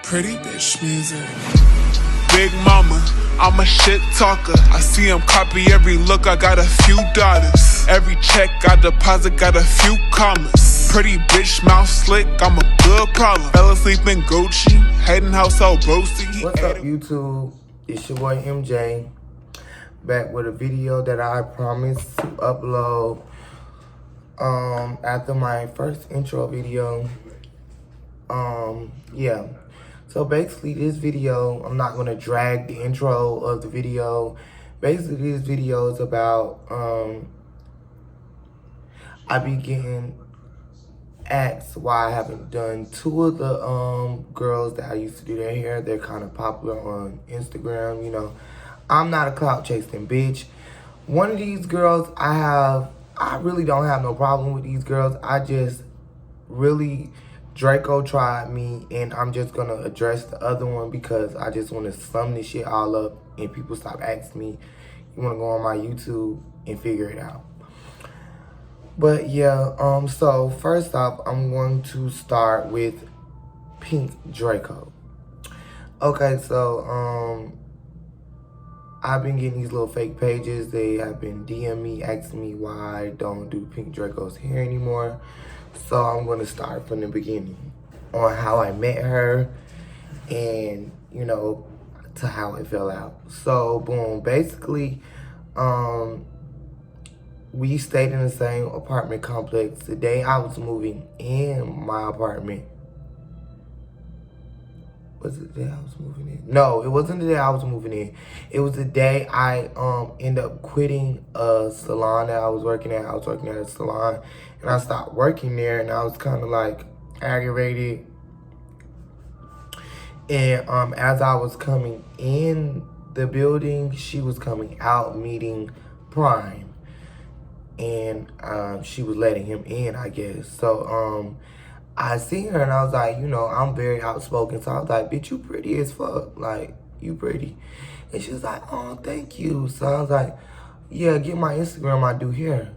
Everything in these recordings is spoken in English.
Pretty bitch music. Big mama, I'm a shit talker. I see him copy every look, I got a few daughters. Every check I deposit got a few commas. Pretty bitch, mouth slick, I'm a good problem. Fell asleep in Gucci, hating household boasty. What's up, YouTube? It's your boy MJ, back with a video that I promised to upload after my first intro video. Yeah. So basically this video, I'm not gonna drag the intro of the video. Basically this video is about I be getting asked why I haven't done two of the girls that I used to do their hair. They're kind of popular on Instagram, you know. I'm not a clout chasing bitch. One of these girls I really don't have no problem with these girls. I just really, Draco tried me, and I'm just gonna address the other one because I just want to sum this shit all up and people stop asking me. You want to go on my YouTube and figure it out. But yeah, so first off, I'm going to start with Pink Draco. Okay, so I've been getting these little fake pages. They have been DMing me, asking me why I don't do Pink Draco's hair anymore. So I'm going to start from the beginning on how I met her and, you know, to how it fell out. So, boom, basically, we stayed in the same apartment complex. The day I was moving in my apartment. Was it the day I was moving in? No, it wasn't the day I was moving in. It was the day I ended up quitting a salon that I was working at. I was working at a salon, and I stopped working there, and I was kind of like aggravated. And as I was coming in the building, she was coming out meeting Prime, and she was letting him in, I guess. So I seen her and I was like, you know, I'm very outspoken. So I was like, bitch, you pretty as fuck. Like, you pretty. And she was like, oh, thank you. So I was like, yeah, get my Instagram, I do hair.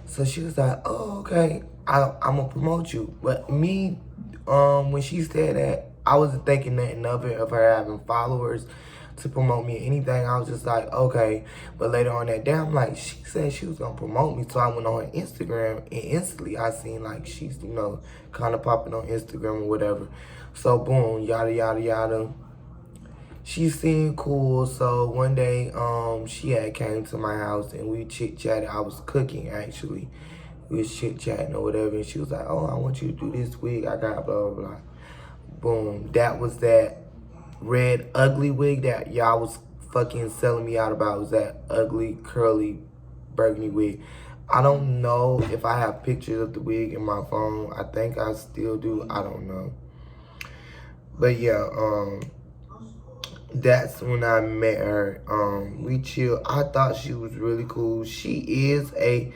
So she was like, oh, okay, I'm going to promote you. But me, when she said that, I wasn't thinking nothing of it, of her having followers to promote me or anything. I was just like, okay. But later on that day, I'm like, she said she was gonna promote me. So I went on her Instagram, and instantly I seen like she's, you know, kind of popping on Instagram or whatever. So boom, yada yada yada. She seemed cool. So one day she had came to my house and we chit chatted. I was cooking actually. We was chit chatting or whatever, and she was like, oh, I want you to do this wig I got, blah blah blah. Boom, that was that red ugly wig that y'all was fucking selling me out about. Was that ugly curly burgundy wig. I don't know if I have pictures of the wig in my phone. I think I still do. I don't know. But yeah, that's when I met her. We chilled. I thought she was really cool. She is a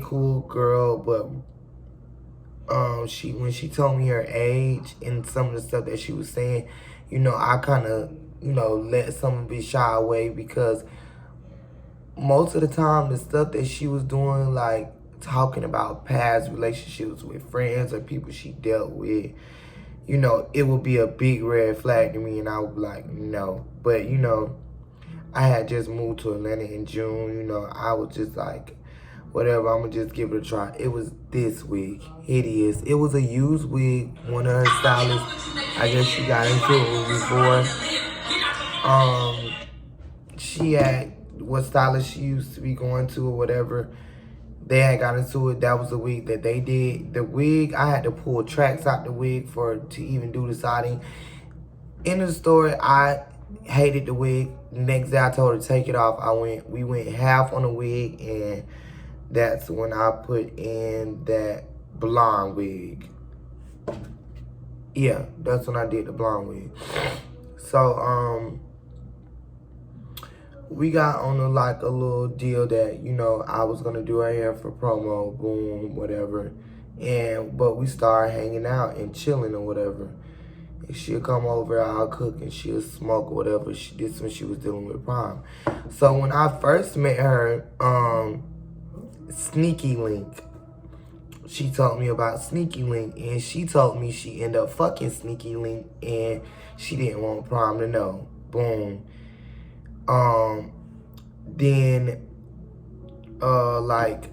cool girl, but when she told me her age and some of the stuff that she was saying, you know, I kind of, you know, let some of it shy away because most of the time the stuff that she was doing, like talking about past relationships with friends or people she dealt with, you know, it would be a big red flag to me, and I would be like, no. But, you know, I had just moved to Atlanta in June, you know, I was just like, whatever, I'm gonna just give it a try. It was this wig, hideous. It was a used wig. One of her stylists, I guess she got into it before. She had, what stylist she used to be going to or whatever, they had got into it. That was the wig that they did. The wig, I had to pull tracks out the wig to even do the siding. In the story, I hated the wig. The next day I told her to take it off. We went half on the wig, and that's when I put in that blonde wig. Yeah, that's when I did the blonde wig. So, we got on a little deal that, you know, I was gonna do her hair for promo, boom, whatever. But we started hanging out and chilling or whatever. And she'll come over, I'll cook, and she'll smoke or whatever. This when she was dealing with Prime. So when I first met her, Sneaky Link. she told me about Sneaky Link, and she told me she ended up fucking Sneaky Link, and she didn't want Prime to know. Boom. Then, like,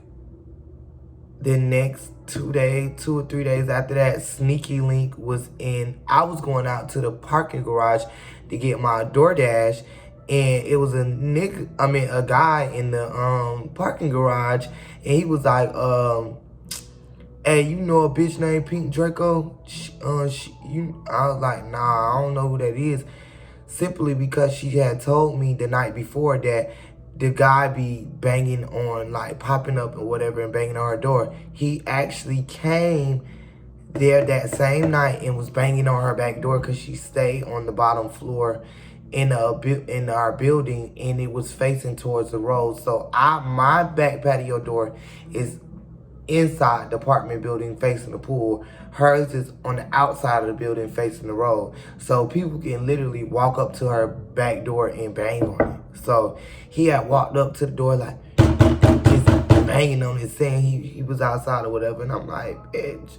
the next 2 or 3 days after that, Sneaky Link was in, I was going out to the parking garage to get my DoorDash, and it was a guy in the parking garage, and he was like, hey, you know a bitch named Pink Draco? I was like, nah, I don't know who that is. Simply because she had told me the night before that the guy be banging on, like, popping up or whatever and banging on her door. He actually came there that same night and was banging on her back door because she stayed on the bottom floor in our building, and it was facing towards the road. So my back patio door is inside the apartment building facing the pool. Hers is on the outside of the building facing the road. So people can literally walk up to her back door and bang on it. So he had walked up to the door like, just banging on it, saying he was outside or whatever. And I'm like, bitch,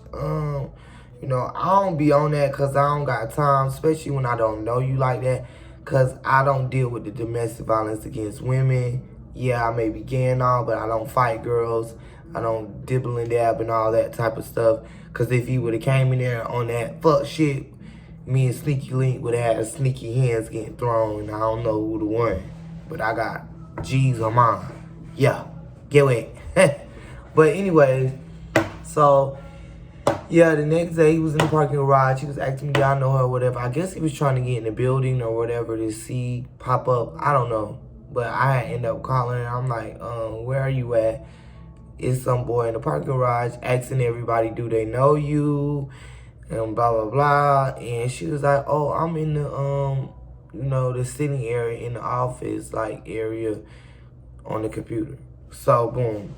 you know, I don't be on that because I don't got time, especially when I don't know you like that, because I don't deal with the domestic violence against women. Yeah, I may be gay and all, but I don't fight girls. I don't dibble and dab and all that type of stuff. Because if he would have came in there on that fuck shit, me and Sneaky Link would have had sneaky hands getting thrown. I don't know who the one. But I got G's on mine. Yeah, get away. But anyways, so, yeah, the next day he was in the parking garage. He was asking me, do I know her or whatever. I guess he was trying to get in the building or whatever to see pop up. I don't know. But I ended up calling her. I'm like, where are you at? It's some boy in the parking garage asking everybody, do they know you? And blah, blah, blah. And she was like, oh, I'm in the, you know, the sitting area in the office, like, area on the computer. So, boom.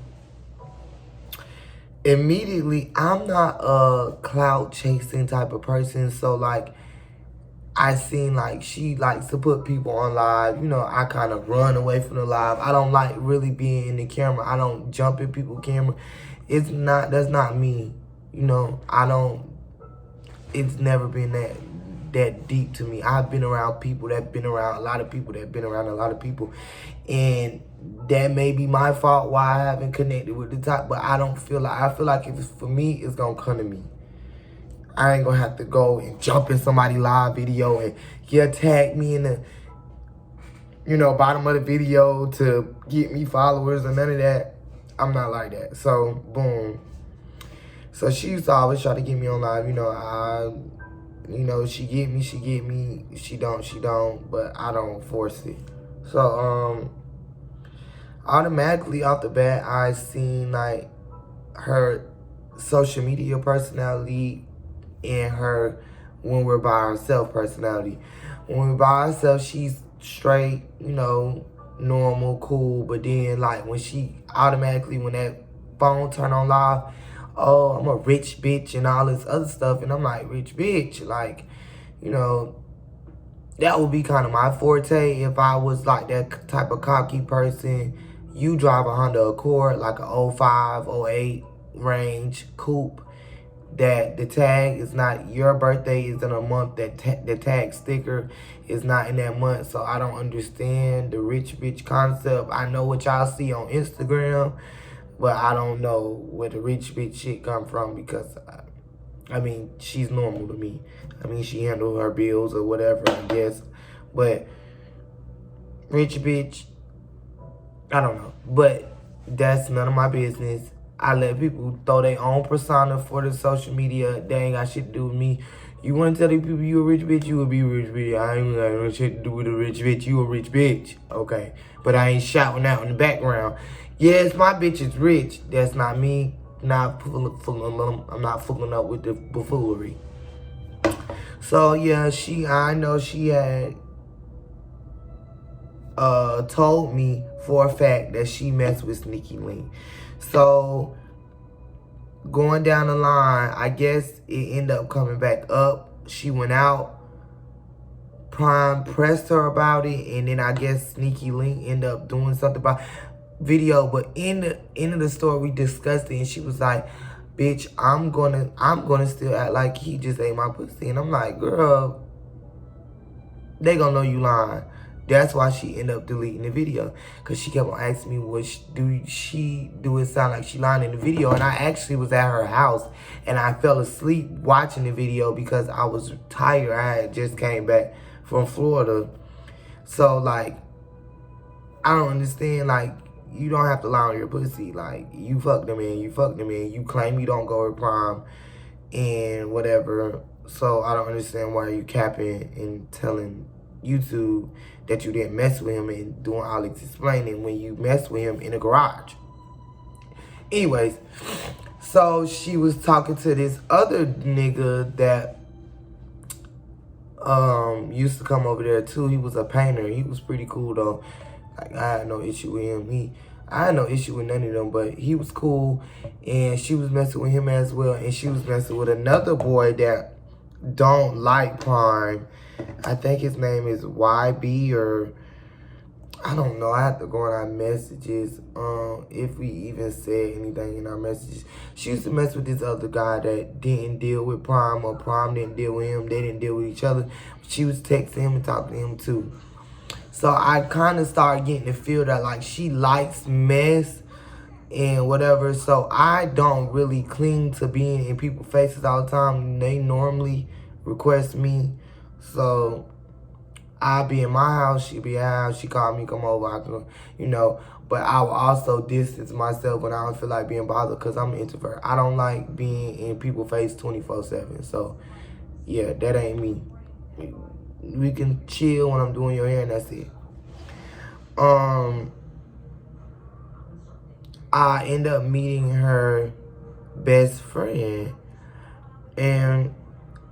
Immediately, I'm not a clout chasing type of person. So, like, I seen, like, she likes to put people on live. You know, I kind of run away from the live. I don't like really being in the camera. I don't jump in people's camera. That's not me. You know, it's never been that deep to me. I've been around people that been around a lot of people that been around a lot of people. And that may be my fault why I haven't connected with the top. But I feel like if it's for me, it's going to come to me. I ain't gonna have to go and jump in somebody's live video and tag me in the, you know, bottom of the video to get me followers or none of that. I'm not like that. So, boom. So she used to always try to get me on live. You know, she get me. She don't, but I don't force it. So, automatically off the bat, I seen, like, her social media personality and her when we're by herself personality. When we're by herself, she's straight, you know, normal, cool. But then, like, when that phone turn on live, oh, I'm a rich bitch and all this other stuff. And I'm like, rich bitch? Like, you know, that would be kind of my forte if I was like that type of cocky person. You drive a Honda Accord, like a 05, 08 range coupe, that the tag is not, your birthday is in a month, that the tag sticker is not in that month. So I don't understand the rich bitch concept. I know what y'all see on Instagram, but I don't know where the rich bitch shit come from, because I mean, she's normal to me. I mean, she handle her bills or whatever, I guess. But rich bitch, I don't know. But that's none of my business. I let people throw their own persona for the social media. They ain't got shit to do with me. You want to tell these people you a rich bitch, you will be a rich bitch. I ain't got no shit to do with a rich bitch. You a rich bitch. Okay. But I ain't shouting out in the background. Yes, my bitch is rich. That's not me. I'm not fooling up with the buffoonery. So, yeah, I know she had told me for a fact that she messed with Sneaky Link. So, going down the line, I guess it ended up coming back up. She went out. Prime pressed her about it. And then I guess Sneaky Link ended up doing something about video. But in the end of the story, we discussed it. And she was like, bitch, I'm gonna still act like he just ate my pussy. And I'm like, girl, they gonna know you lying. That's why she ended up deleting the video. Because she kept on asking me, do it sound like she lying in the video? And I actually was at her house. And I fell asleep watching the video because I was tired. I had just came back from Florida. So, like, I don't understand. Like, you don't have to lie on your pussy. Like, you fucked him in. You claim you don't go to prom and whatever. So, I don't understand why you capping and telling YouTube that you didn't mess with him and doing all this explaining when you messed with him in a garage. Anyways, so she was talking to this other nigga that used to come over there too. He was a painter. He was pretty cool though. Like, I had no issue with him. I had no issue with none of them, but he was cool. And she was messing with him as well. And she was messing with another boy that don't like Prime. I think his name is YB, or I don't know. I have to go in our messages if we even said anything in our messages. She used to mess with this other guy that didn't deal with Prime, or Prime didn't deal with him. They didn't deal with each other. She was texting him and talking to him too. So I kind of started getting the feel that, like, she likes mess and whatever. So I don't really cling to being in people's faces all the time. They normally request me. So I'll be in my house, she'll be at her house, she called me, come over, I can, you know. But I will also distance myself when I don't feel like being bothered, because I'm an introvert. I don't like being in people's face 24/7. So yeah, that ain't me. We can chill when I'm doing your hair, and that's it. I end up meeting her best friend, and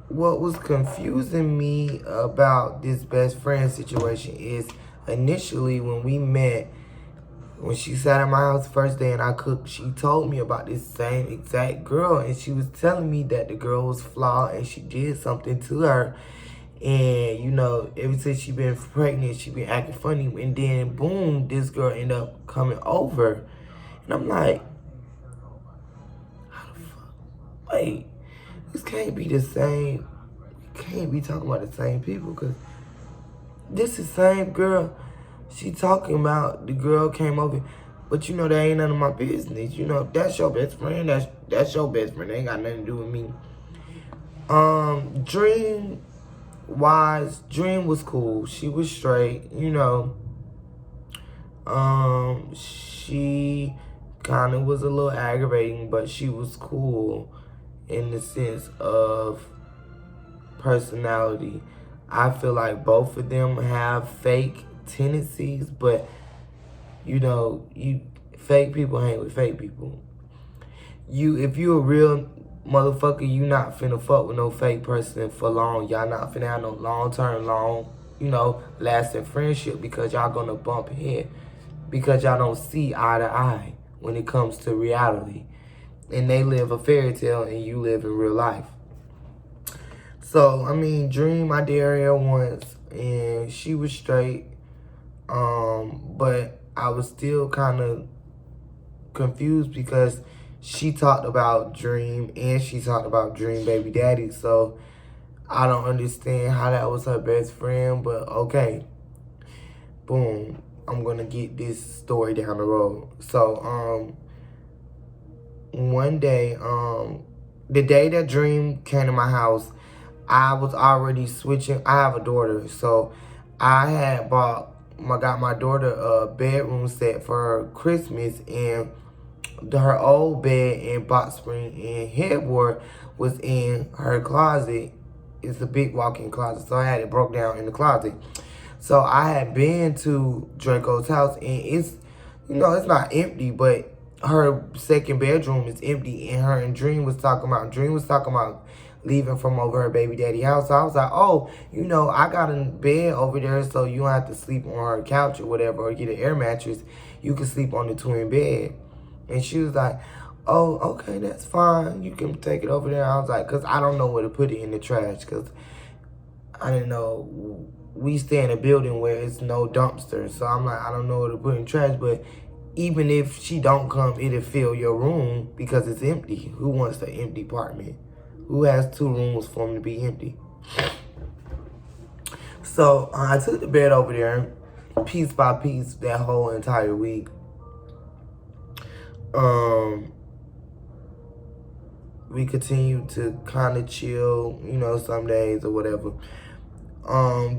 what was confusing me about this best friend situation is initially when we met, when she sat at my house first day and I cooked, she told me about this same exact girl, and she was telling me that the girl was flawed and she did something to her. And, you know, ever since she been pregnant, she been acting funny. And then, boom, this girl ended up coming over. And I'm like, how the fuck? Wait, this can't be the same. We can't be talking about the same people, because this is the same girl. She talking about the girl came over. But, you know, that ain't none of my business. You know, that's your best friend. That's your best friend. They ain't got nothing to do with me. Dream was cool. She was straight, you know. She kind of was a little aggravating, but she was cool in the sense of personality. I feel like both of them have fake tendencies, but, you know, fake people hang with fake people. If you a real motherfucker, you not finna fuck with no fake person for long. Y'all not finna have no long-term, lasting friendship, because y'all gonna bump head. Because y'all don't see eye to eye when it comes to reality. And they live a fairy tale and you live in real life. So, I mean, Dream, I did her once and she was straight. But I was still kind of confused because she talked about Dream and she talked about Dream baby daddy. So I don't understand how that was her best friend, but okay. Boom. I'm gonna get this story down the road. So one day, the day that Dream came to my house, I was already switching. I have a daughter, so I had got my daughter a bedroom set for her Christmas, and her old bed and box spring and headboard was in her closet. It's a big walk-in closet, so I had it broke down in the closet. So I had been to Draco's house, and it's, it's not empty, but her second bedroom is empty, and Dream was talking about leaving from over her baby daddy house. So I was like, oh, I got a bed over there, so you don't have to sleep on her couch or whatever, or get an air mattress. You can sleep on the twin bed. And she was like, oh, okay, that's fine. You can take it over there. I was like, because I don't know where to put it in the trash, because I didn't know. We stay in a building where it's no dumpster. So I'm like, I don't know where to put it in trash. But even if she don't come, it'll fill your room because it's empty. Who wants an empty apartment? Who has 2 rooms for them to be empty? So I took the bed over there, piece by piece, that whole entire week. We continued to kind of chill, you know, some days or whatever.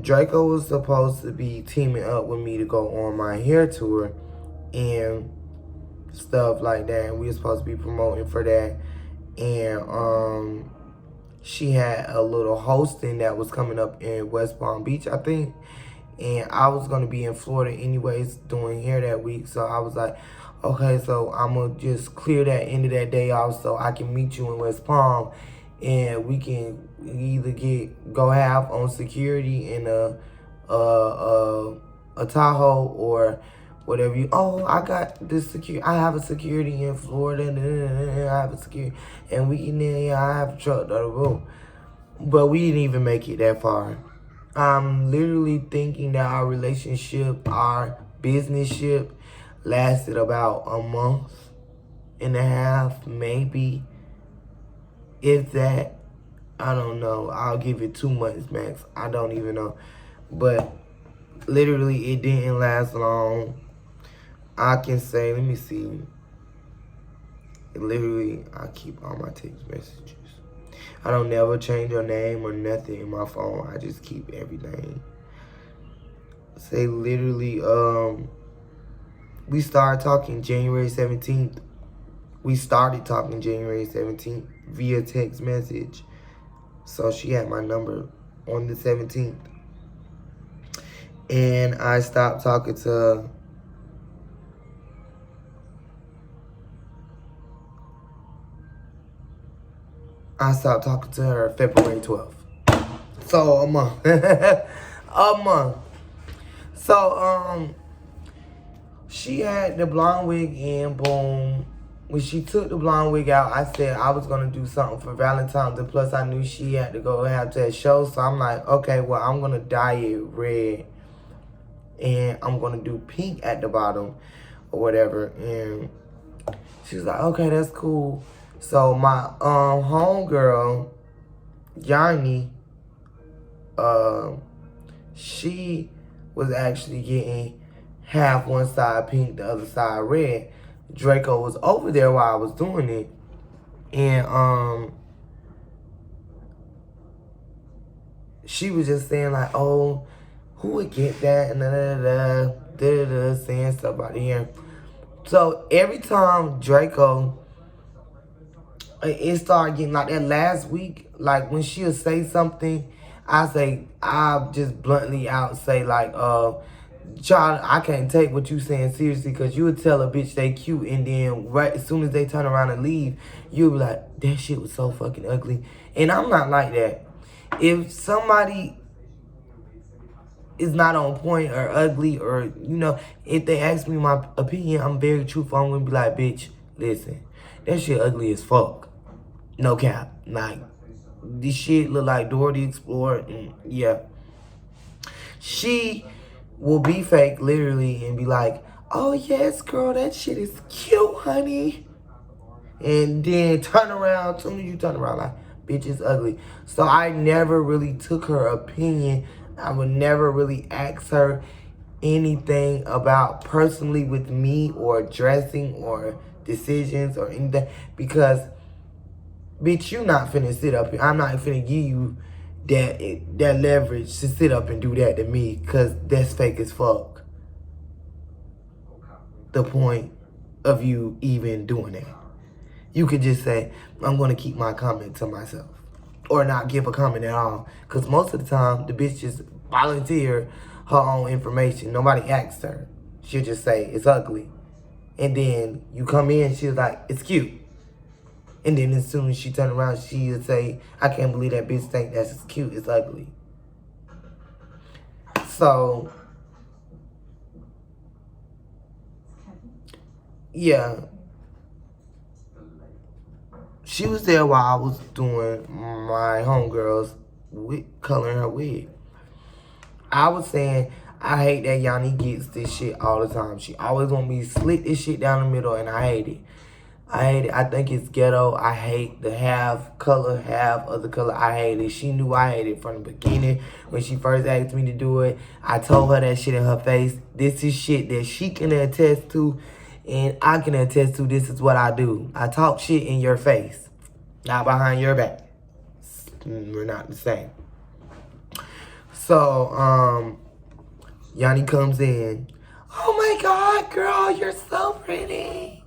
Draco was supposed to be teaming up with me to go on my hair tour and stuff like that. And we were supposed to be promoting for that. And she had a little hosting that was coming up in West Palm Beach, I think. And I was going to be in Florida anyways doing hair that week. So I was like, okay, so I'm going to just clear that end of that day off so I can meet you in West Palm. And we can either go half on security in a Tahoe or whatever you. Oh, I got this security. I have a security in Florida. I have a security, and we can. Yeah, I have a truck. But we didn't even make it that far. I'm literally thinking that our relationship, our business-ship, lasted about a month and a half, maybe. If that, I don't know. I'll give it 2 months max. I don't even know. But literally, it didn't last long. I can say, let me see. Literally, I keep all my text messages. I don't never change her name or nothing in my phone. I just keep everything. Say literally, we started talking January 17th. We started talking January 17th via text message. So she had my number on the 17th. And I stopped talking to her. I stopped talking to her February 12th. So a month. A month. So she had the blonde wig in, boom. When she took the blonde wig out, I said I was going to do something for Valentine's. And plus, I knew she had to go have that show. So I'm like, okay, well, I'm going to dye it red. And I'm going to do pink at the bottom or whatever. And she was like, okay, that's cool. So my homegirl, Yanni, she was actually getting half one side pink, the other side red. Draco was over there while I was doing it. And she was just saying like, oh, who would get that? And saying stuff out here. So every time Draco, it started getting like that last week, like when she'll say something, I'll just bluntly out say like, child, I can't take what you saying seriously, because you would tell a bitch they cute, and then right as soon as they turn around and leave, you'll be like, that shit was so fucking ugly. And I'm not like that. If somebody is not on point or ugly, or, you know, if they ask me my opinion, I'm very truthful. I'm gonna be like, bitch, listen, that shit ugly as fuck. No cap. Like, this shit look like Dora the Explorer, and yeah. She will be fake, literally, and be like, oh, yes, girl, that shit is cute, honey. And then turn around, as soon as you turn around, like, bitch, it's ugly. So I never really took her opinion. I would never really ask her anything about personally with me or dressing or decisions or anything, because, bitch, you not finna sit up here. I'm not finna give you that leverage to sit up and do that to me, because that's fake as fuck. The point of you even doing that. You could just say, I'm going to keep my comment to myself. Or not give a comment at all. Because most of the time, the bitch just volunteer her own information. Nobody asked her. She'll just say, it's ugly. And then you come in, she's like, it's cute. And then as soon as she turn around, she'll say, I can't believe that bitch think that's cute, it's ugly. So, yeah. She was there while I was doing my homegirl's coloring her wig. I was saying, I hate that Yanni gets this shit all the time. She always want me to slit this shit down the middle, and I hate it. I hate it. I think it's ghetto. I hate the half color, half other color. I hate it. She knew I hated it from the beginning. When she first asked me to do it, I told her that shit in her face. This is shit that she can attest to, and I can attest to. This is what I do. I talk shit in your face, not behind your back. We're not the same. So, Yanni comes in. Oh my God, girl, you're so pretty.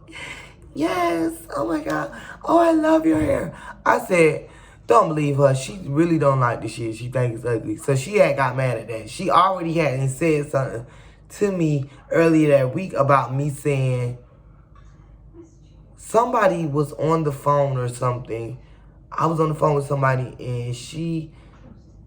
Yes, oh my God. Oh, I love your hair. I said, don't believe her. She really don't like the shit. She thinks it's ugly. So she had got mad at that. She already had said something to me earlier that week about me saying somebody was on the phone or something. I was on the phone with somebody and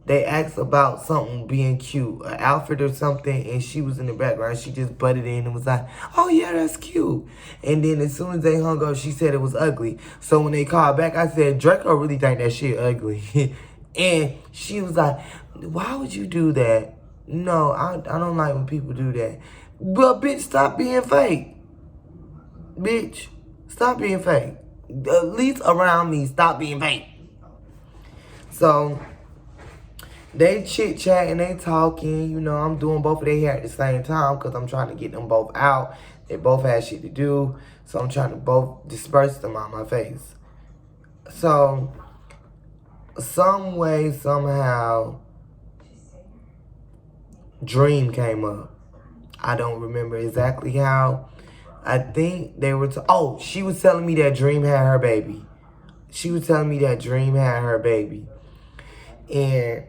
they asked about something being cute, an outfit or something, and she was in the background. She just butted in and was like, oh yeah, that's cute. And then as soon as they hung up, she said it was ugly. So when they called back, I said, Draco really think that shit ugly. And she was like, why would you do that? No, I don't like when people do that. But bitch, stop being fake. Bitch, stop being fake. At least around me, stop being fake. So they chit-chat and they talking. You know, I'm doing both of their hair at the same time because I'm trying to get them both out. They both had shit to do. So I'm trying to both disperse them out my face. So, some way, somehow, Dream came up. I don't remember exactly how. I think they were... oh, she was telling me that Dream had her baby. She was telling me that Dream had her baby. And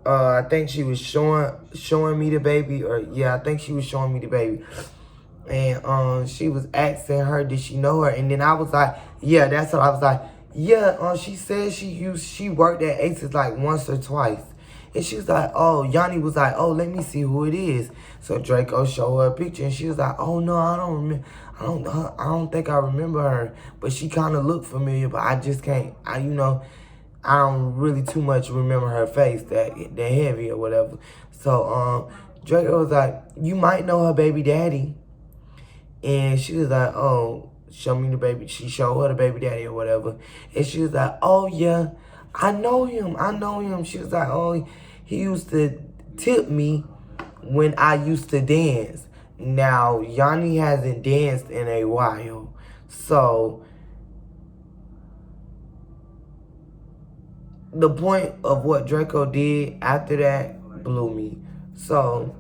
I think she was showing me the baby, or yeah, I think she was showing me the baby. And she was asking her, did she know her? And then I was like, yeah, that's what I was like. Yeah, she said she worked at Aces like once or twice. And she was like, oh, Yanni was like, oh, let me see who it is. So Draco showed her a picture, and she was like, oh no, I don't remember. I don't think I remember her, but she kind of looked familiar, but I just can't. I don't really too much remember her face that heavy or whatever. So Draco was like, you might know her baby daddy. And she was like, oh, show me the baby. She showed her the baby daddy or whatever. And she was like, oh yeah, I know him. She was like, oh, he used to tip me when I used to dance. Now, Yanni hasn't danced in a while. So the point of what Draco did after that blew me. So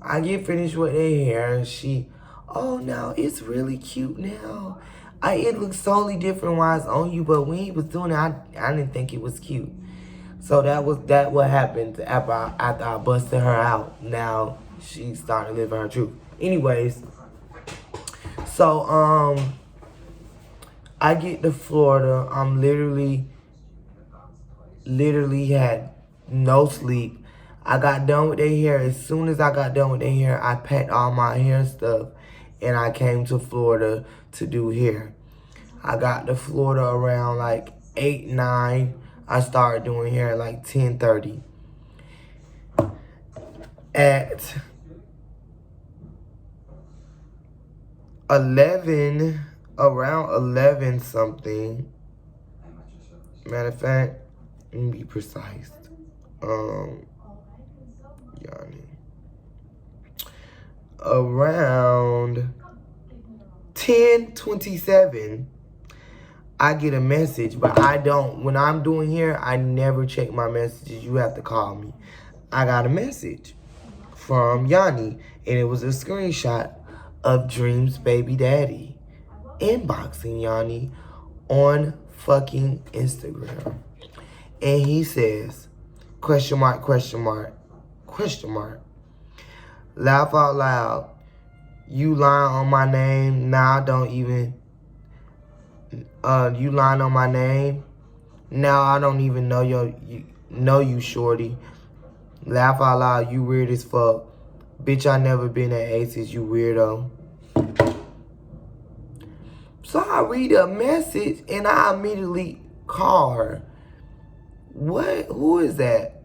I get finished with their hair, and she, oh, now it's really cute now. It looks totally different while it's on you, but when he was doing it, I didn't think it was cute. So that what happened after I busted her out. Now she started living her truth. Anyways, so I get to Florida. I'm literally had no sleep. I got done with their hair. As soon as I got done with their hair, I packed all my hair stuff and I came to Florida to do hair. I got to Florida around like 8, 9. I started doing hair at like 10:30. At 11, around 11 something, matter of fact, let me be precise. Yanni. Around 10:27, I get a message, but I don't. When I'm doing hair, I never check my messages. You have to call me. I got a message from Yanni, and it was a screenshot of Dream's baby daddy inboxing Yanni on fucking Instagram. And he says, question mark, question mark, question mark. Laugh out loud. You lying on my name. Now I don't even. You lying on my name. Now I don't even know you, shorty. Laugh out loud. You weird as fuck. Bitch, I never been at Aces, you weirdo. So I read a message and I immediately call her. What? Who is that?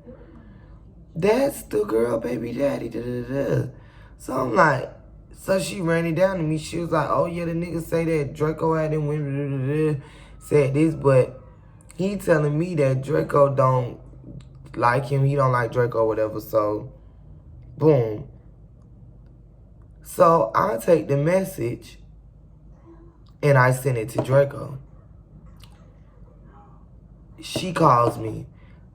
that's the girl baby daddy. Da, da, da. So I'm like, so she ran it down to me. She was like, oh yeah, the nigga say that Draco had him said this, but he telling me that Draco don't like him. He don't like Draco, whatever. So, boom. So I take the message and I send it to Draco. She calls me.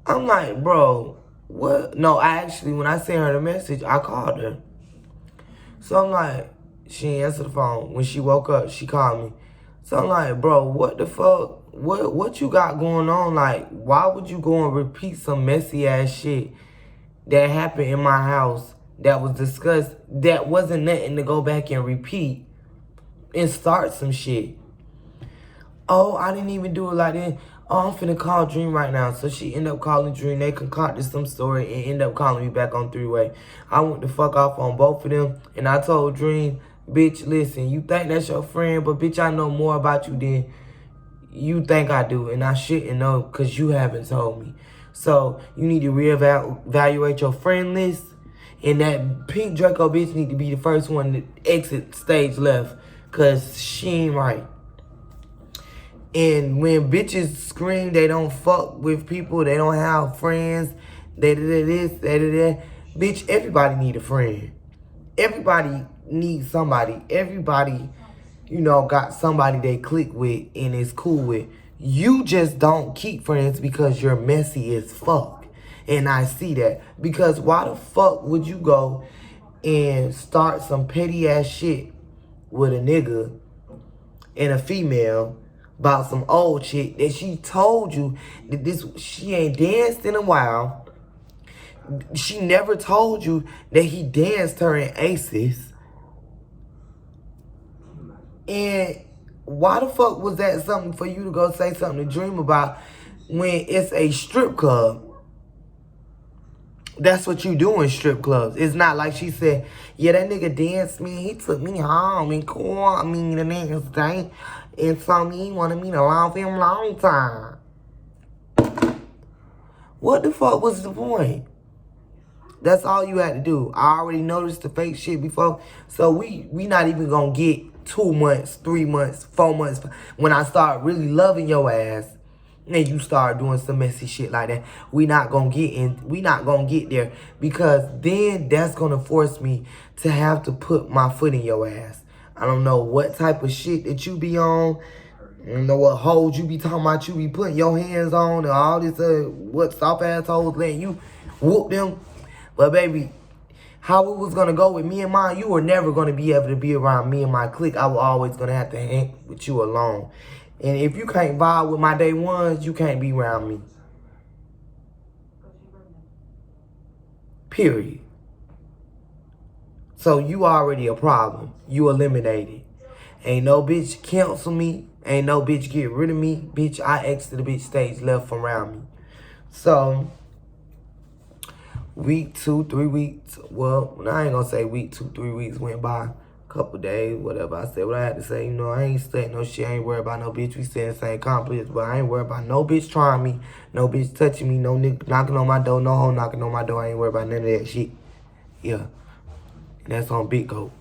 I'm like, bro, what? No, when I sent her the message, I called her. So I'm like, she didn't answer the phone. When she woke up, she called me. So I'm like, bro, what the fuck? What you got going on? Like, why would you go and repeat some messy ass shit that happened in my house that was discussed, that wasn't nothing to go back and repeat and start some shit? Oh, I didn't even do it like that. Oh, I'm finna call Dream right now. So she ended up calling Dream. They concocted some story and ended up calling me back on three-way. I went the fuck off on both of them. And I told Dream, bitch, listen, you think that's your friend, but bitch, I know more about you than you think I do. And I shouldn't know because you haven't told me. So you need to reevaluate your friend list. And that Pink Draco bitch need to be the first one to exit stage left. Because she ain't right. And when bitches scream they don't fuck with people, they don't have friends, bitch, everybody need a friend. Everybody needs somebody. Everybody, got somebody they click with and is cool with. You just don't keep friends because you're messy as fuck. And I see that. Because why the fuck would you go and start some petty ass shit with a nigga and a female about some old chick that she told you that she ain't danced in a while. She never told you that he danced her in Aces. And why the fuck was that something for you to go say something to Dream about when it's a strip club? That's what you do in strip clubs. It's not like she said, yeah, that nigga danced me. He took me home and called me the next day and told me he wanted me to love him long time. What the fuck was the point? That's all you had to do. I already noticed the fake shit before. So we not even gonna get 2 months, 3 months, 4 months when I start really loving your ass. And you start doing some messy shit like that. We not gonna get there because then that's gonna force me to have to put my foot in your ass. I don't know what type of shit that you be on. I don't know what hoes you be talking about. You be putting your hands on and all this what soft ass hoes letting you whoop them. But baby, how it was gonna go with me and mine, you were never gonna be able to be around me and my clique. I was always gonna have to hang with you alone. And if you can't vibe with my day ones, you can't be around me. Period. So you already a problem. You eliminated. Ain't no bitch cancel me. Ain't no bitch get rid of me. Bitch, I exited the bitch stage left from around me. So, week 2, 3 weeks. Well, I ain't gonna say week 2, 3 weeks went by. Couple days, whatever. I said what I had to say. I ain't studying no shit. I ain't worried about no bitch. We stay in the same complex, but I ain't worried about no bitch trying me, no bitch touching me, no nigga knocking on my door, no hoe knocking on my door. I ain't worried about none of that shit. Yeah. And that's on Big Goat.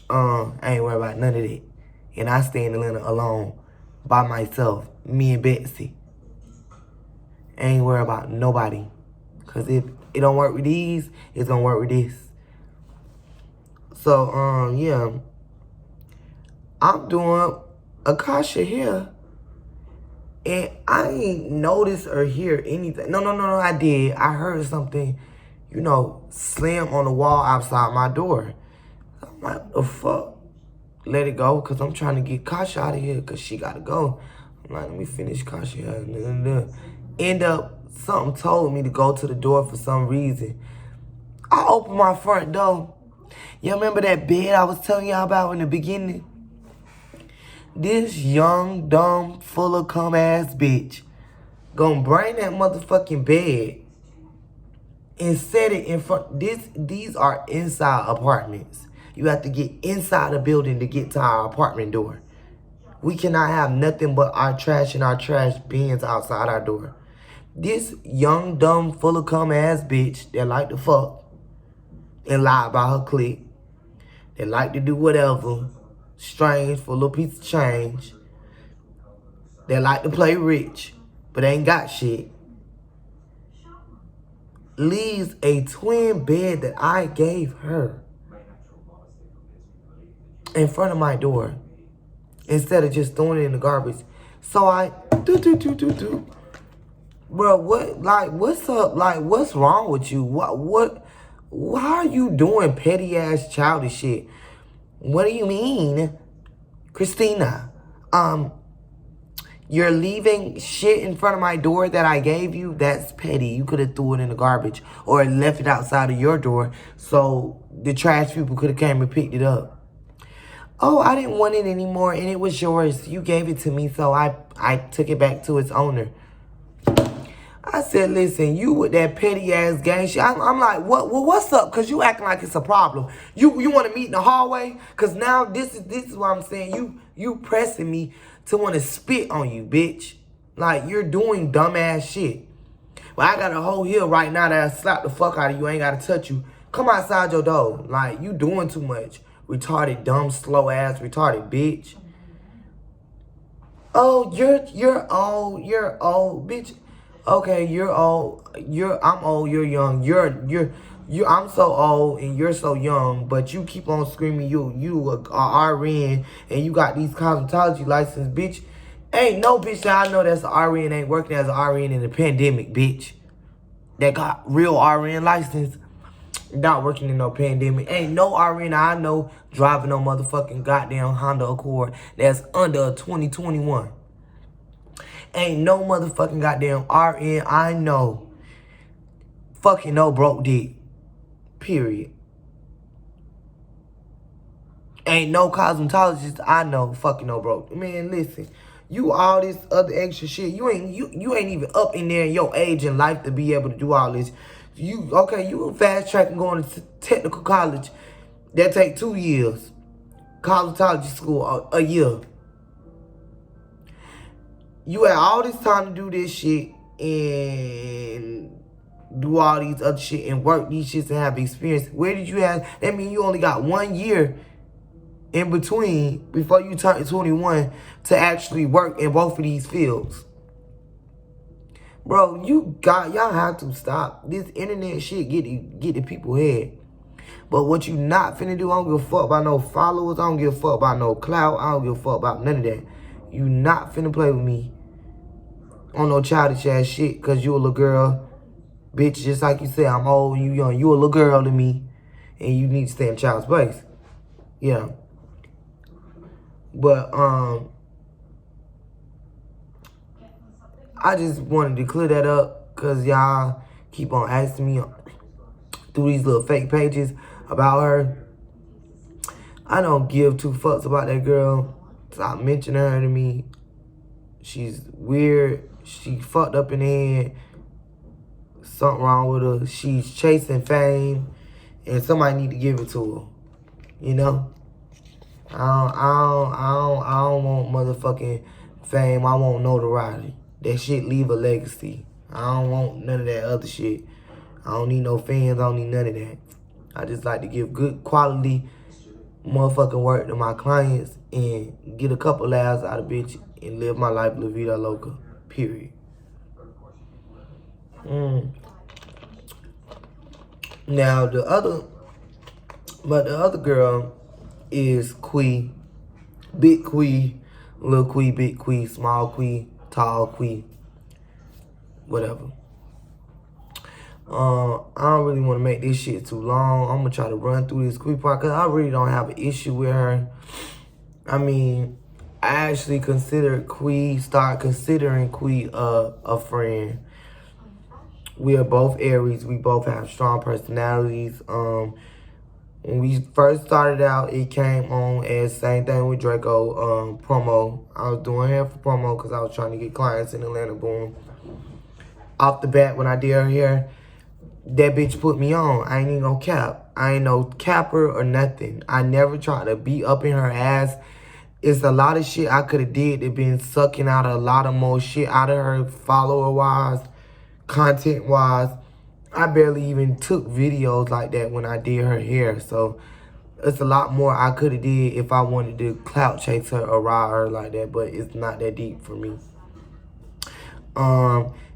I ain't worried about none of that. And I stay in Atlanta alone, by myself, me and Betsy. I ain't worried about nobody. Cause if it don't work with these, it's gonna work with this. So, yeah, I'm doing Akasha here, and I ain't noticed or hear anything. No, I did. I heard something, slam on the wall outside my door. I'm like, what the fuck? Let it go, because I'm trying to get Kasha out of here, because she got to go. I'm like, let me finish Kasha here. End up, something told me to go to the door for some reason. I opened my front door. You remember that bed I was telling y'all about in the beginning? This young, dumb, full of cum ass bitch gonna bring that motherfucking bed and set it in front. These are inside apartments. You have to get inside the building to get to our apartment door. We cannot have nothing but our trash and our trash bins outside our door. This young, dumb, full of cum ass bitch that like to fuck and lie about her clique. That like to do whatever. Strange for a little piece of change. That like to play rich, but ain't got shit. Leaves a twin bed that I gave her in front of my door instead of just throwing it in the garbage. So I Bro, what's up? Like, what's wrong with you? Why are you doing petty ass childish shit? What do you mean, Christina? You're leaving shit in front of my door that I gave you? That's petty. You could have threw it in the garbage or left it outside of your door so the trash people could have came and picked it up. Oh, I didn't want it anymore and it was yours. You gave it to me, so I took it back to its owner. I said, listen, you with that petty ass gang shit. I'm like, what? Well, what's up? Cause you acting like it's a problem. You want to meet in the hallway? Cause now this is what I'm saying. You pressing me to want to spit on you, bitch. Like you're doing dumbass shit. Well, I got a whole hill right now that I slap the fuck out of you. I ain't gotta touch you. Come outside your door. Like you doing too much. Retarded, dumb, slow ass, retarded bitch. Oh, you're old, bitch. Okay, you're old. I'm old. You're young. I'm so old and you're so young. But you keep on screaming. You are RN and you got these cosmetology license, bitch. Ain't no bitch that I know that's an RN ain't working as an RN in the pandemic, bitch. That got real RN license, not working in no pandemic. Ain't no RN I know driving no motherfucking goddamn Honda Accord that's under a 2021. Ain't no motherfucking goddamn RN I know fucking no broke dick. Period. Ain't no cosmetologist I know fucking no broke. Man, listen. You all this other extra shit. You ain't even up in there in your age in life to be able to do all this. You fast track and going to technical college. That take 2 years. Cosmetology school a year. You had all this time to do this shit and do all these other shit and work these shits and have experience. Where did you have? That mean you only got 1 year in between before you turn 21 to actually work in both of these fields. Bro, y'all have to stop. This internet shit get the people head. But what you not finna do, I don't give a fuck about no followers. I don't give a fuck about no clout. I don't give a fuck about none of that. You not finna play with me on no childish ass shit because you a little girl. Bitch, just like you said, I'm old and you young. You a little girl to me and you need to stay in child's place. Yeah. But, I just wanted to clear that up because y'all keep on asking me through these little fake pages about her. I don't give two fucks about that girl. Stop mentioning her to me. She's weird. She fucked up in the head. Something wrong with her. She's chasing fame. And somebody need to give it to her. You know? I don't want motherfucking fame. I want notoriety. That shit leave a legacy. I don't want none of that other shit. I don't need no fans. I don't need none of that. I just like to give good quality motherfucking work to my clients and get a couple laughs out of bitch and live my life La Vida Loca. Period. Now the other girl is Quii. Big Quii, little Quii, big Quii, small Quii, tall Quii. Whatever. I don't really want to make this shit too long. I'm going to try to run through this Quii part because I really don't have an issue with her. I mean, I actually start considering Quii a friend. We are both Aries. We both have strong personalities. When we first started out, it came on as same thing with Draco promo. I was doing hair for promo because I was trying to get clients in Atlanta. Boom. Off the bat, when I did her hair, that bitch put me on. I ain't even no cap. I ain't no capper or nothing. I never tried to be up in her ass. It's a lot of shit I could have did that been sucking out a lot of more shit out of her follower-wise. content-wise, I barely even took videos like that when I did her hair. So it's a lot more I could have did if I wanted to clout chase her or ride her like that, but it's not that deep for me.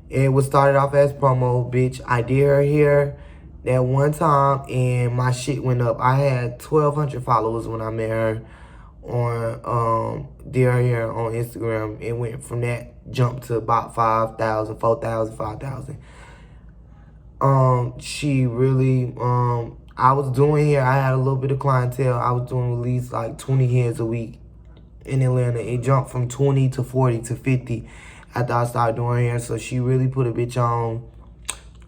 It was started off as promo, bitch. I did her hair that one time and my shit went up. I had 1,200 followers when I met her on did her hair on Instagram. It went from that jump to about 5,000, 4,000, 5,000. She really I was doing hair. I had a little bit of clientele. I was doing at least like 20 hairs a week in Atlanta. It jumped from 20 to 40 to 50 after I started doing hair. So she really put a bitch on.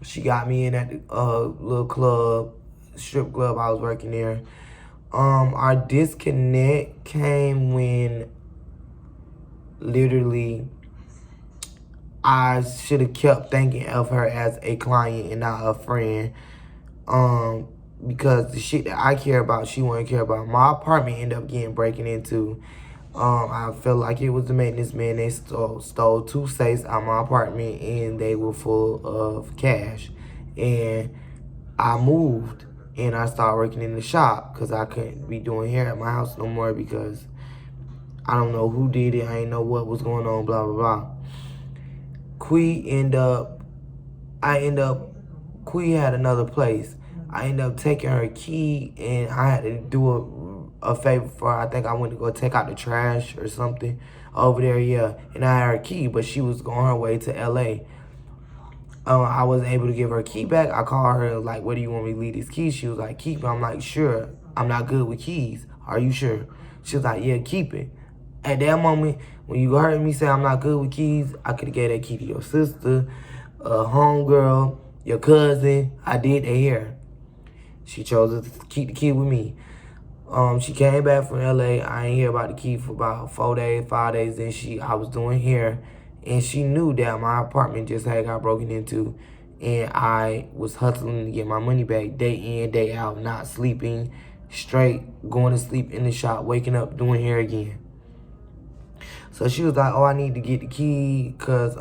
She got me in at the little club, strip club I was working there. Our disconnect came when literally I should have kept thinking of her as a client and not a friend. Because the shit that I care about, she wouldn't care about. My apartment ended up getting breaking into. I felt like it was the maintenance man. They stole 2 safes out of my apartment and they were full of cash. And I moved and I started working in the shop because I couldn't be doing hair at my house no more because I don't know who did it. I didn't know what was going on, blah, blah, blah. Quii had another place. I ended up taking her key and I had to do a favor for her. I think I went to go take out the trash or something over there, yeah. And I had her key, but she was on her way to LA. I wasn't able to give her key back. I called her, like, where do you want me to leave these keys? She was like, keep it. I'm like, sure. I'm not good with keys. Are you sure? She was like, yeah, keep it. At that moment, when you heard me say I'm not good with keys, I could have gave that key to your sister, homegirl, your cousin. I did their hair. She chose to keep the key with me. She came back from LA. I ain't hear about the key for about 4 days, 5 days. Then I was doing hair. And she knew that my apartment just had got broken into. And I was hustling to get my money back day in, day out, not sleeping, straight, going to sleep in the shop, waking up, doing hair again. So she was like, oh, I need to get the key because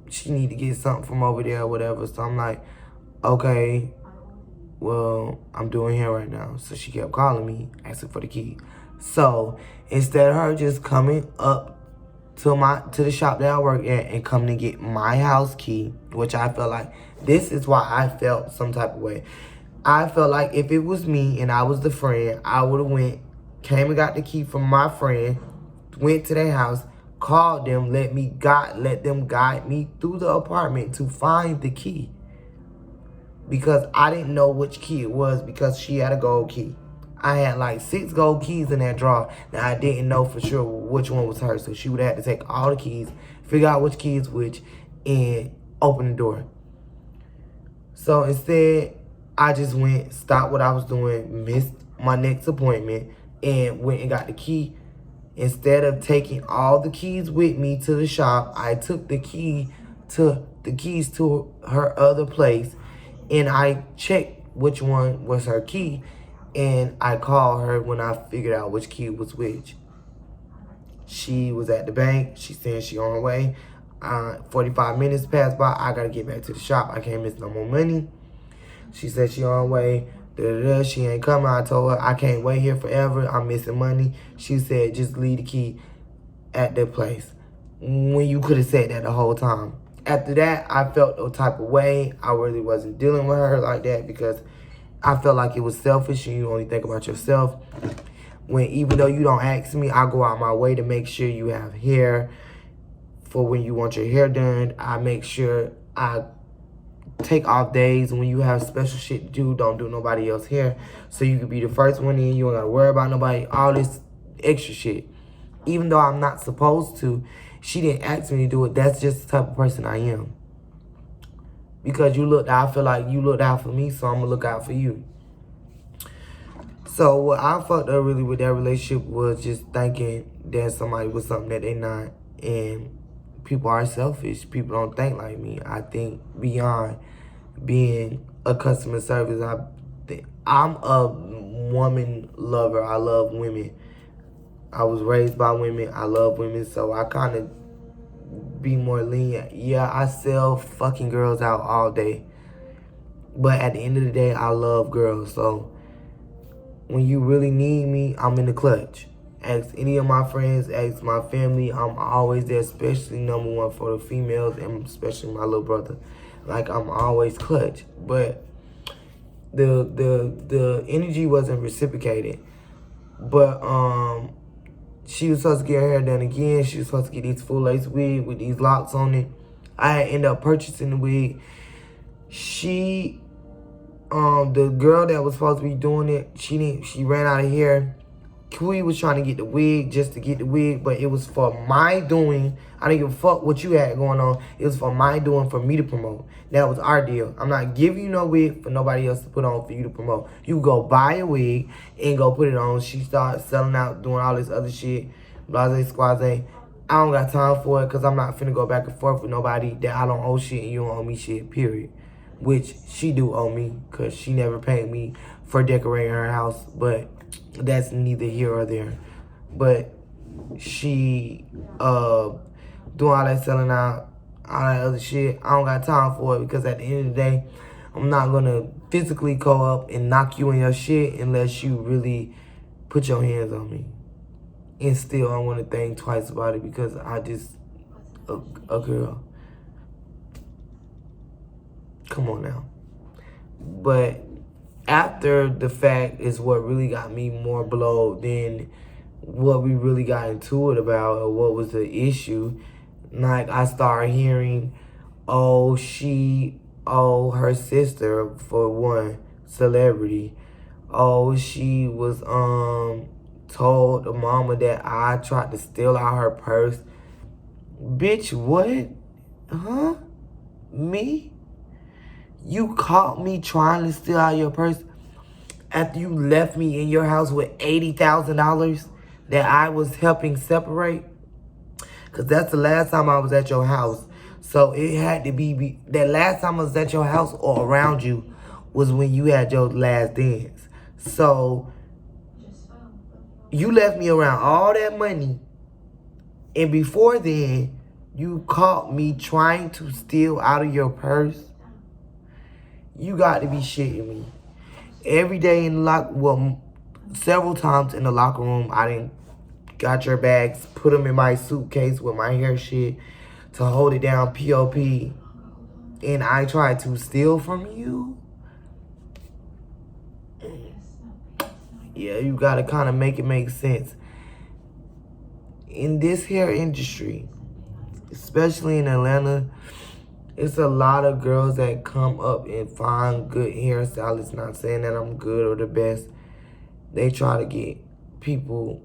she need to get something from over there or whatever. So I'm like, okay, well, I'm doing hair right now. So she kept calling me, asking for the key. So instead of her just coming up to the shop that I work at and coming to get my house key, which I felt like, this is why I felt some type of way. I felt like if it was me and I was the friend, I would have came and got the key from my friend, went to their house, called them, let them guide me through the apartment to find the key. Because I didn't know which key it was because she had a gold key. I had like 6 gold keys in that drawer that I didn't know for sure which one was hers. So she would have to take all the keys, figure out which key is which, and open the door. So instead, I just went, stopped what I was doing, missed my next appointment, and went and got the key. Instead of taking all the keys with me to the shop, I took the keys to her other place, and I checked which one was her key, and I called her when I figured out which key was which. She was at the bank. She said she on her way. 45 minutes passed by. I got to get back to the shop. I can't miss no more money. She said she on her way. She ain't coming. I told her I can't wait here forever. I'm missing money. She said just leave the key at the place. When you could have said that the whole time. After that, I felt no type of way. I really wasn't dealing with her like that because I felt like it was selfish and you only think about yourself. When even though you don't ask me, I go out my way to make sure you have hair for when you want your hair done. I make sure I take off days when you have special shit to do. Don't do nobody else hair. So you can be the first one in. You don't got to worry about nobody. All this extra shit. Even though I'm not supposed to, she didn't ask me to do it. That's just the type of person I am. Because I feel like you looked out for me, so I'm going to look out for you. So what I fucked up really with that relationship was just thinking that somebody was something that they not. And people are selfish. People don't think like me. I think beyond being a customer service, I'm a woman lover. I love women. I was raised by women. I love women. So I kind of be more lenient. Yeah, I sell fucking girls out all day. But at the end of the day, I love girls. So when you really need me, I'm in the clutch. Ask any of my friends, ask my family. I'm always there, especially number one for the females and especially my little brother. Like, I'm always clutch. But the energy wasn't reciprocated. But she was supposed to get her hair done again. She was supposed to get these full lace wig with these locks on it. I ended up purchasing the wig. She, the girl that was supposed to be doing it, she ran out of hair. Quii was trying to get the wig just to get the wig, but it was for my doing. I didn't give a fuck what you had going on. It was for my doing, for me to promote. That was our deal. I'm not giving you no wig for nobody else to put on for you to promote. You go buy a wig and go put it on. She started selling out, doing all this other shit. Blase, squaze. I don't got time for it because I'm not finna go back and forth with nobody that I don't owe shit and you don't owe me shit, period. Which she do owe me because she never paid me for decorating her house, but that's neither here or there. But she doing all that selling out, all that other shit. I don't got time for it because at the end of the day, I'm not gonna physically go up and knock you in your shit unless you really put your hands on me. And still, I want to think twice about it because I just a girl. Come on now. But after the fact is what really got me more blowed than what we really got into it about or what was the issue. Like, I started hearing, her sister, for one, celebrity. She was told the mama that I tried to steal out her purse. Bitch, what? Huh? Me? You caught me trying to steal out your purse after you left me in your house with $80,000 that I was helping separate? Because that's the last time I was at your house. So it had to be that last time I was at your house or around you was when you had your last dance. So you left me around all that money. And before then, you caught me trying to steal out of your purse. You got to be shitting me. Every day in the several times in the locker room, I didn't got your bags, put them in my suitcase with my hair shit to hold it down, POP. And I tried to steal from you. Yeah, you got to kind of make it make sense. In this hair industry, especially in Atlanta, it's a lot of girls that come up and find good hairstylists. Not saying that I'm good or the best. They try to get people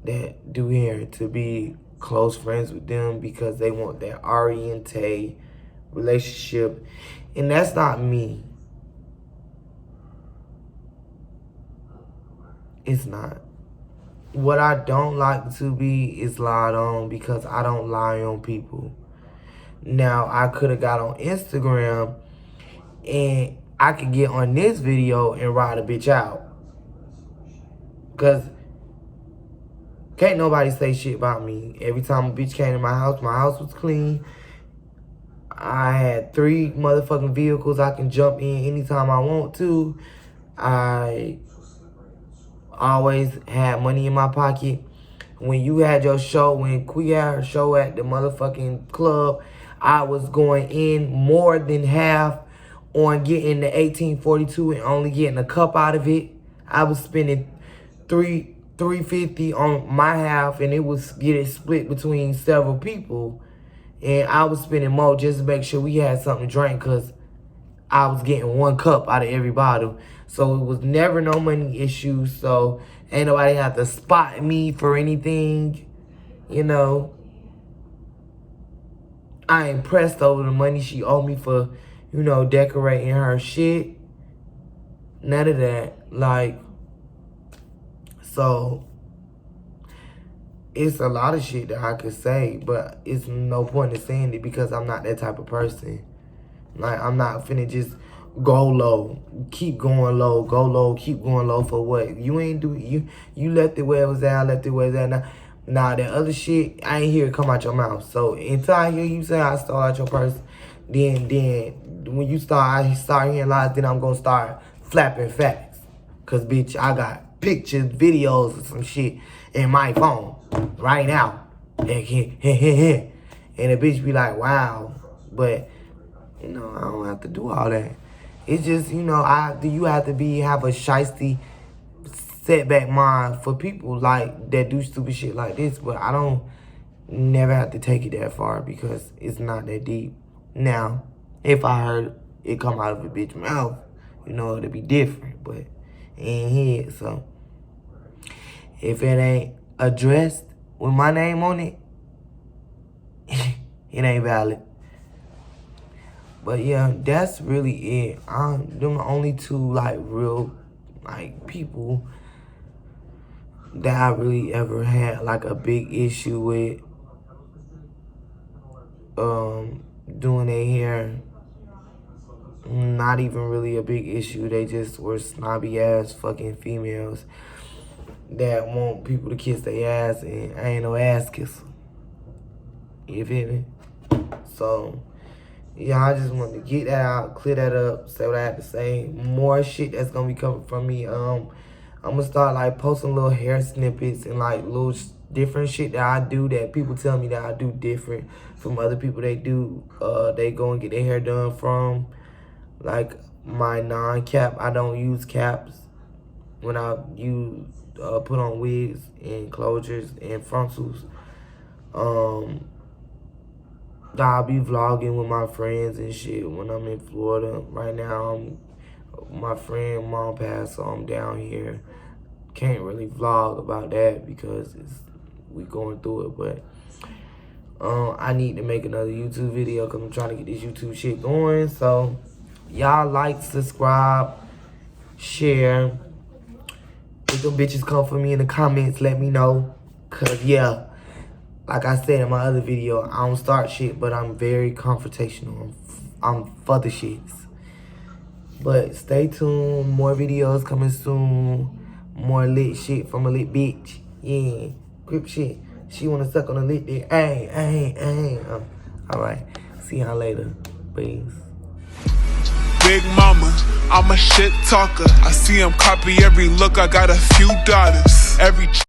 that do hair to be close friends with them because they want that Ari and Tay relationship. And that's not me. It's not. What I don't like to be is lied on because I don't lie on people. Now, I could have got on Instagram and I could get on this video and ride a bitch out. Because can't nobody say shit about me. Every time a bitch came to my house was clean. I had 3 motherfucking vehicles I can jump in anytime I want to. I always had money in my pocket. When you had your show, when Quii had her show at the motherfucking club, I was going in more than half on getting the 1842 and only getting a cup out of it. I was spending $350 on my half, and it was getting split between several people. And I was spending more just to make sure we had something to drink because I was getting 1 cup out of every bottle. So it was never no money issues. So ain't nobody have to spot me for anything, you know. I ain't pressed over the money she owed me for, you know, decorating her shit. None of that. Like, so it's a lot of shit that I could say, but it's no point in saying it because I'm not that type of person. Like, I'm not finna just go low, keep going low, go low, keep going low for what? You ain't do, you left it where it was at, I left it where it was at. Now, Nah, that other shit, I ain't hear it come out your mouth. So until I hear you say I stole out your purse, then when you start hearing lies, then I'm gonna start flapping facts. Cause bitch, I got pictures, videos, or some shit in my phone right now. And the bitch be like, wow. But you know, I don't have to do all that. It's just, you know, you have to have a shiesty setback mind for people like that do stupid shit like this. But I don't never have to take it that far because it's not that deep. Now, if I heard it come out of a bitch mouth, you know, it'd be different. But it ain't here, so if it ain't addressed with my name on it, it ain't valid. But yeah, that's really it. Them the only two like real like people that I really ever had like a big issue with doing their hair. Not even really a big issue. They just were snobby ass fucking females that want people to kiss their ass, and I ain't no ass kisser. You feel me? So yeah, I just wanted to get that out, clear that up, say what I had to say. More shit that's gonna be coming from me. I'm gonna start like posting little hair snippets and like little different shit that I do that people tell me that I do different from other people they do. They go and get their hair done from. Like my non-cap, I don't use caps when I put on wigs and closures and frontals. I'll be vlogging with my friends and shit when I'm in Florida. Right now, my friend mom passed, so I'm down here. Can't really vlog about that because we going through it. But I need to make another YouTube video because I'm trying to get this YouTube shit going. So y'all like, subscribe, share. If them bitches come for me in the comments, let me know. Cause yeah, like I said in my other video, I don't start shit, but I'm very confrontational. I'm for the shits. But stay tuned. More videos coming soon. More lit shit from a lit bitch. Yeah. Grip shit. She wanna suck on a lit dick. Ay. Alright. See y'all later. Peace. Big mama, I'm a shit talker. I see him copy every look. I got a few daughters. Every